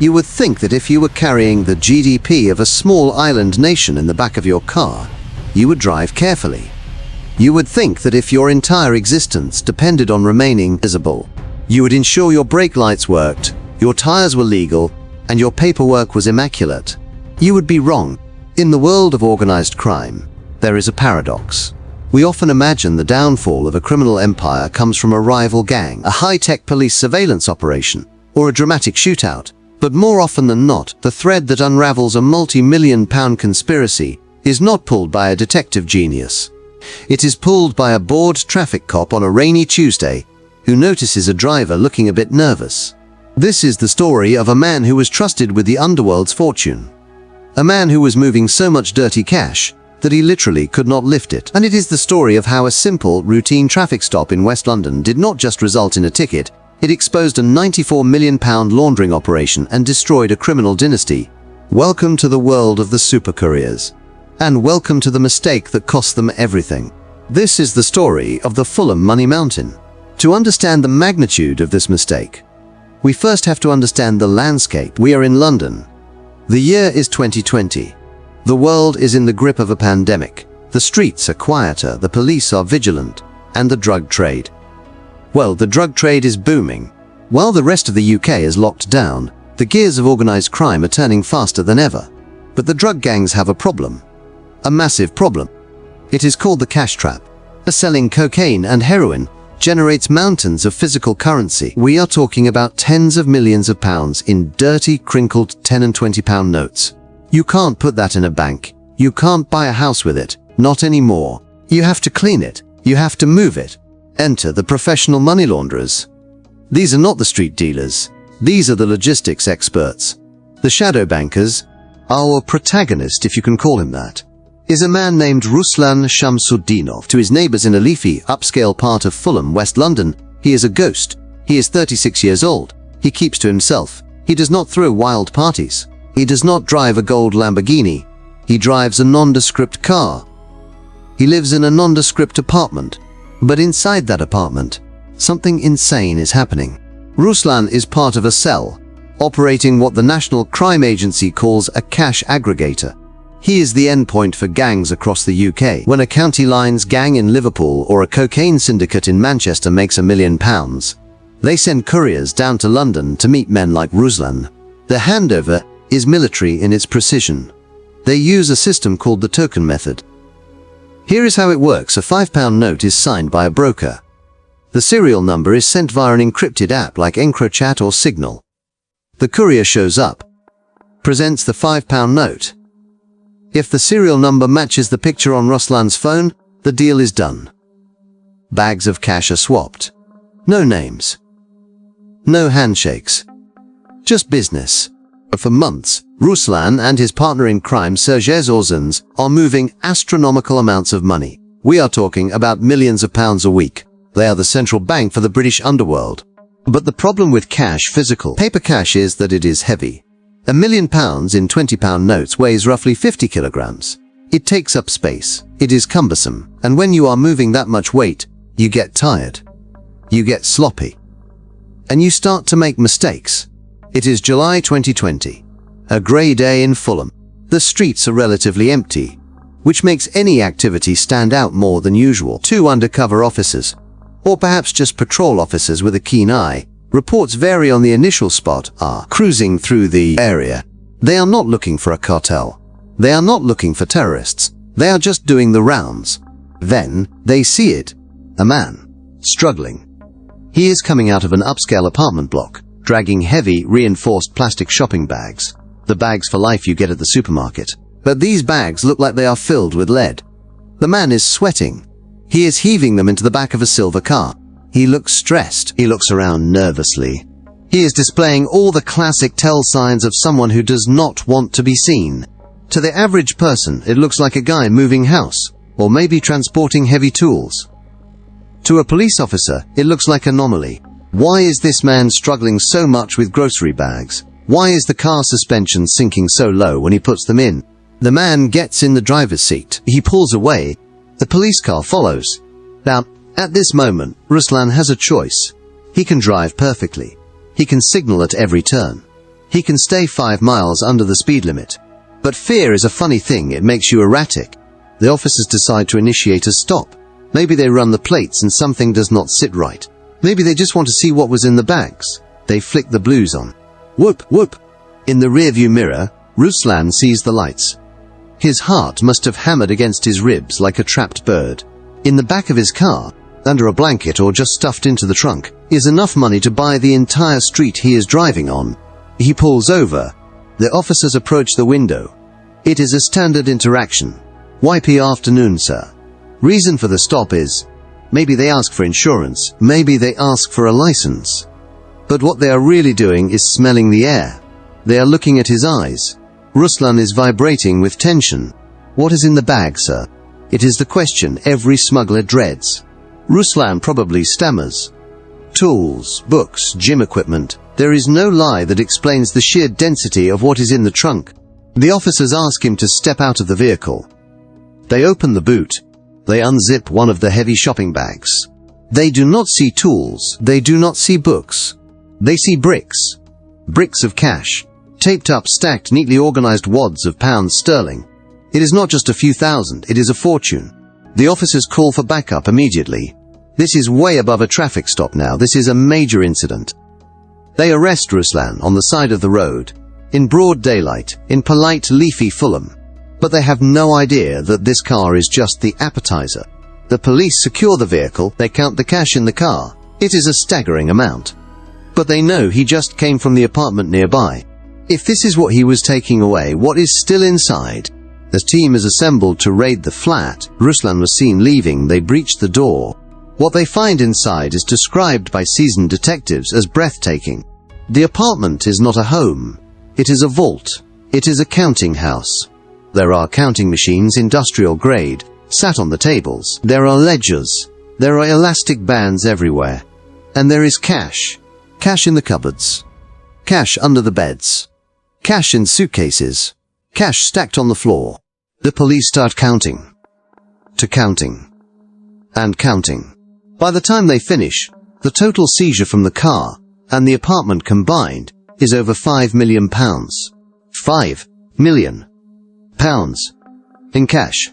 You would think that if you were carrying the GDP of a small island nation in the back of your car, you would drive carefully. You would think that if your entire existence depended on remaining visible, you would ensure your brake lights worked, your tires were legal, and your paperwork was immaculate. You would be wrong. In the world of organized crime, there is a paradox. We often imagine the downfall of a criminal empire comes from a rival gang, a high-tech police surveillance operation, or a dramatic shootout. But more often than not, the thread that unravels a multi-million-pound conspiracy is not pulled by a detective genius. It is pulled by a bored traffic cop on a rainy Tuesday who notices a driver looking a bit nervous. This is the story of a man who was trusted with the underworld's fortune. A man who was moving so much dirty cash that he literally could not lift it. And it is the story of how a simple, routine traffic stop in West London did not just result in a ticket, it exposed a £94 million laundering operation and destroyed a criminal dynasty. Welcome to the world of the super couriers. And welcome to the mistake that cost them everything. This is the story of the Fulham Money Mountain. To understand the magnitude of this mistake, we first have to understand the landscape. We are in London. The year is 2020. The world is in the grip of a pandemic. The streets are quieter, the police are vigilant, and the drug trade. Well, the drug trade is booming. While the rest of the UK is locked down, the gears of organized crime are turning faster than ever. But the drug gangs have a problem. A massive problem. It is called the cash trap. Selling cocaine and heroin generates mountains of physical currency. We are talking about tens of millions of pounds in dirty, crinkled 10 and 20 pound notes. You can't put that in a bank. You can't buy a house with it. Not anymore. You have to clean it. You have to move it. Enter the professional money launderers. These are not the street dealers. These are the logistics experts. The shadow bankers. Our protagonist, if you can call him that, is a man named Ruslan Shamsutdinov. To his neighbors in a leafy, upscale part of Fulham, West London, he is a ghost. He is 36 years old. He keeps to himself. He does not throw wild parties. He does not drive a gold Lamborghini. He drives a nondescript car. He lives in a nondescript apartment. But inside that apartment, something insane is happening. Ruslan is part of a cell, operating what the National Crime Agency calls a cash aggregator. He is the endpoint for gangs across the UK. When a county lines gang in Liverpool or a cocaine syndicate in Manchester makes £1 million, they send couriers down to London to meet men like Ruslan. The handover is military in its precision. They use a system called the token method. Here is how it works. A £5 note is signed by a broker. The serial number is sent via an encrypted app like EncroChat or Signal. The courier shows up, presents the £5 note. If the serial number matches the picture on Ruslan's phone, the deal is done. Bags of cash are swapped. No names. No handshakes. Just business. For months, Ruslan and his partner in crime, seizures, are moving astronomical amounts of money. We are talking about millions of pounds a week. They are the central bank for the British underworld. But the problem with cash, physical paper cash, is that it is heavy. £1 million in £20 notes weighs roughly 50 kilograms. It takes up space. It is cumbersome. And when you are moving that much weight, you get tired. You get sloppy. And you start to make mistakes. It is July 2020. A grey day in Fulham. The streets are relatively empty, which makes any activity stand out more than usual. 2 undercover officers, or perhaps just patrol officers with a keen eye, reports vary on the initial spot, are cruising through the area. They are not looking for a cartel. They are not looking for terrorists. They are just doing the rounds. Then, they see it. A man. Struggling. He is coming out of an upscale apartment block, dragging heavy, reinforced plastic shopping bags. The bags for life you get at the supermarket. But these bags look like they are filled with lead. The man is sweating. He is heaving them into the back of a silver car. He looks stressed. He looks around nervously. He is displaying all the classic tell signs of someone who does not want to be seen. To the average person, it looks like a guy moving house, or maybe transporting heavy tools. To a police officer, it looks like an anomaly. Why is this man struggling so much with grocery bags? Why is the car suspension sinking so low when he puts them in? The man gets in the driver's seat. He pulls away. The police car follows. Now, at this moment, Ruslan has a choice. He can drive perfectly. He can signal at every turn. He can stay 5 miles under the speed limit. But fear is a funny thing, it makes you erratic. The officers decide to initiate a stop. Maybe they run the plates and something does not sit right. Maybe they just want to see what was in the bags. They flick the blues on. Whoop, whoop. In the rearview mirror, Ruslan sees the lights. His heart must have hammered against his ribs like a trapped bird. In the back of his car, under a blanket or just stuffed into the trunk, is enough money to buy the entire street he is driving on. He pulls over. The officers approach the window. It is a standard interaction. "YP afternoon, sir." Reason for the stop is, maybe they ask for insurance, maybe they ask for a license. But what they are really doing is smelling the air. They are looking at his eyes. Ruslan is vibrating with tension. "What is in the bag, sir?" It is the question every smuggler dreads. Ruslan probably stammers. Tools, books, gym equipment. There is no lie that explains the sheer density of what is in the trunk. The officers ask him to step out of the vehicle. They open the boot. They unzip one of the heavy shopping bags. They do not see tools. They do not see books. They see bricks. Bricks of cash. Taped up, stacked, neatly organized wads of pounds sterling. It is not just a few thousand, it is a fortune. The officers call for backup immediately. This is way above a traffic stop now. This is a major incident. They arrest Ruslan on the side of the road, in broad daylight, in polite, leafy Fulham. But they have no idea that this car is just the appetizer. The police secure the vehicle, they count the cash in the car. It is a staggering amount. But they know he just came from the apartment nearby. If this is what he was taking away, what is still inside? The team is assembled to raid the flat. Ruslan was seen leaving. They breach the door. What they find inside is described by seasoned detectives as breathtaking. The apartment is not a home. It is a vault. It is a counting house. There are counting machines, industrial grade, sat on the tables. There are ledgers. There are elastic bands everywhere. And there is cash. Cash in the cupboards. Cash under the beds. Cash in suitcases. Cash stacked on the floor. The police start counting. To counting. And counting. By the time they finish, the total seizure from the car and the apartment combined is over £5 million. £5 million. In cash.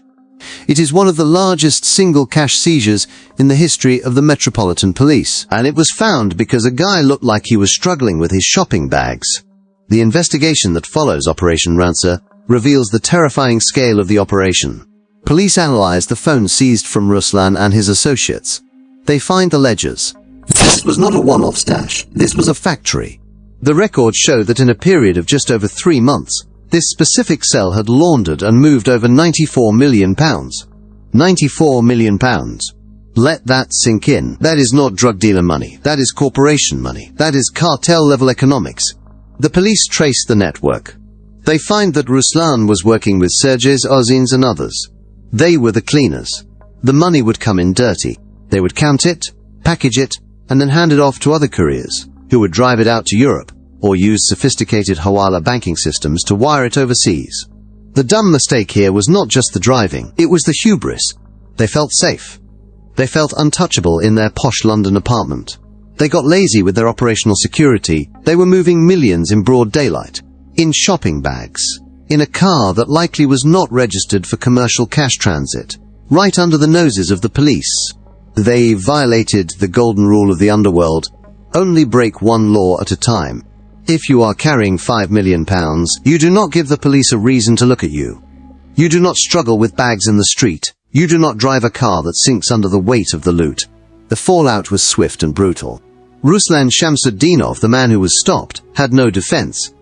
It is one of the largest single cash seizures in the history of the Metropolitan Police, and it was found because a guy looked like he was struggling with his shopping bags. The investigation that follows Operation Rancer reveals the terrifying scale of the operation. Police analyzed the phone seized from Ruslan and his associates. They find the ledgers. This was not a one-off stash. This was a factory. The records show that in a period of just over 3 months, this specific cell had laundered and moved over £94 million. £94 million. Let that sink in. That is not drug dealer money. That is corporation money. That is cartel-level economics. The police trace the network. They find that Ruslan was working with seizures, Ozins and others. They were the cleaners. The money would come in dirty. They would count it, package it, and then hand it off to other couriers, who would drive it out to Europe, or use sophisticated Hawala banking systems to wire it overseas. The dumb mistake here was not just the driving, it was the hubris. They felt safe. They felt untouchable in their posh London apartment. They got lazy with their operational security. They were moving millions in broad daylight, in shopping bags, in a car that likely was not registered for commercial cash transit, right under the noses of the police. They violated the golden rule of the underworld: only break one law at a time. If you are carrying £5 million, you do not give the police a reason to look at you. You do not struggle with bags in the street. You do not drive a car that sinks under the weight of the loot. The fallout was swift and brutal. Ruslan Shamsutdinov, the man who was stopped, had no defense.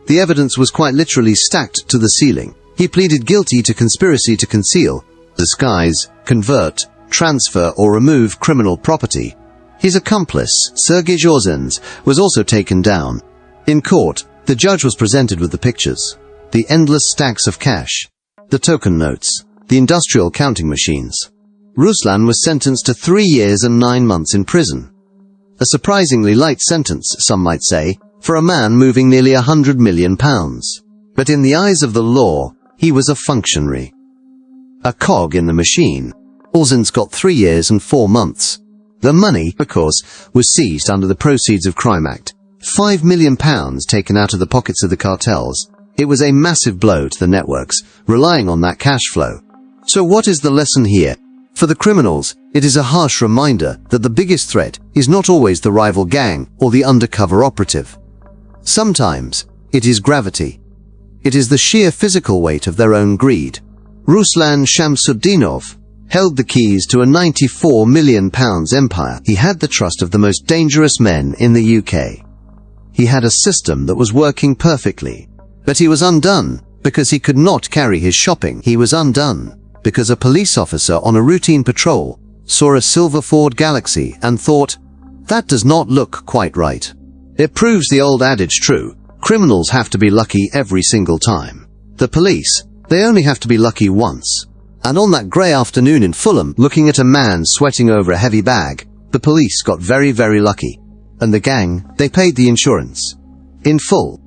The evidence was quite literally stacked to the ceiling. He pleaded guilty to conspiracy to conceal, disguise, convert, transfer or remove criminal property. His accomplice, Sergei Ozins, was also taken down. In court, the judge was presented with the pictures, the endless stacks of cash, the token notes, the industrial counting machines. Ruslan was sentenced to 3 years and 9 months in prison. A surprisingly light sentence, some might say, for a man moving nearly £100 million. But in the eyes of the law, he was a functionary. A cog in the machine. Ozins got 3 years and 4 months. The money, of course, was seized under the Proceeds of Crime Act. £5 million taken out of the pockets of the cartels. It was a massive blow to the networks, relying on that cash flow. So what is the lesson here? For the criminals, it is a harsh reminder that the biggest threat is not always the rival gang or the undercover operative. Sometimes, it is gravity. It is the sheer physical weight of their own greed. Ruslan Shamsutdinov held the keys to a £94 million empire. He had the trust of the most dangerous men in the UK. He had a system that was working perfectly. But he was undone because he could not carry his shopping. He was undone because a police officer on a routine patrol saw a silver Ford Galaxy and thought, "That does not look quite right." It proves the old adage true. Criminals have to be lucky every single time. The police, they only have to be lucky once. And on that grey afternoon in Fulham, looking at a man sweating over a heavy bag, the police got very, very lucky. And the gang, they paid the insurance in full.